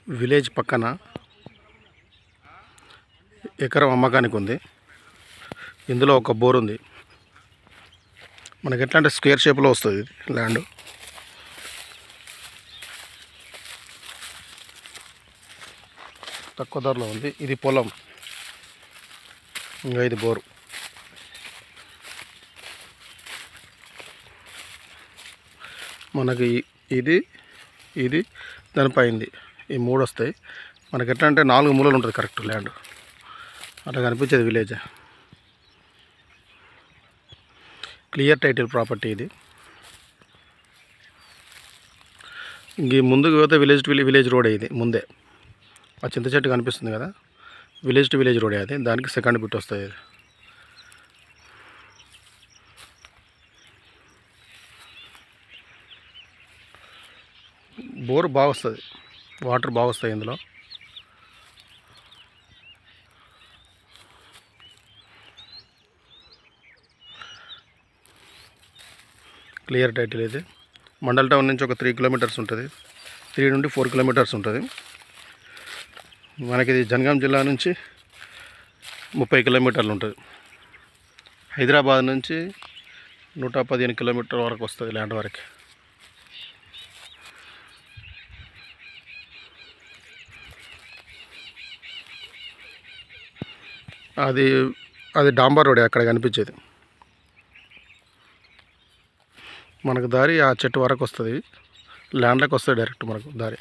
Village పక్కన ఎకరం అమ్మకానికి ఉంది. ఇందులో ఒక బోర్ ఉంది. మనకి ఎట్లా అంటే స్క్వేర్ షేప్లో వస్తుంది ల్యాండ్. తక్కువ ధరలో ఉంది. ఇది పొలం, ఇంకా ఇది బోరు. మనకి ఇది ఇది దానిపైంది ఈ మూడు వస్తాయి. మనకి ఎట్లా అంటే 4 మూలలు ఉంటుంది కరెక్ట్ ల్యాండ్. అట్లా కనిపించేది విలేజ్. క్లియర్ టైటిల్ ప్రాపర్టీ ఇది. ఇంక ముందుకు పోతే విలేజ్ టు విలేజ్ రోడ్ ఇది. ముందే ఆ చింత చెట్టు కనిపిస్తుంది కదా, విలేజ్ టు విలేజ్ రోడ్ అది. దానికి సెకండ్ బిట్ వస్తుంది. బోర్ బాగా వస్తుంది, వాటర్ బాగా వస్తాయి ఇందులో. క్లియర్ టైటిల్ ఇది. మండల్ టౌన్ నుంచి ఒక 3 కిలోమీటర్స్ ఉంటుంది, 3 నుండి 4 కిలోమీటర్స్ ఉంటుంది. మనకి ఇది జనగాం జిల్లా నుంచి 30 కిలోమీటర్లు ఉంటుంది. హైదరాబాద్ నుంచి 115 కిలోమీటర్ల వరకు వస్తుంది ల్యాండ్ వరకు. అది డాంబర్ రోడ్ అక్కడ కనిపించేది. మనకు దారి ఆ చెట్టు వరకు వస్తుంది, ల్యాండ్లోకి వస్తుంది డైరెక్ట్ మనకు దారి.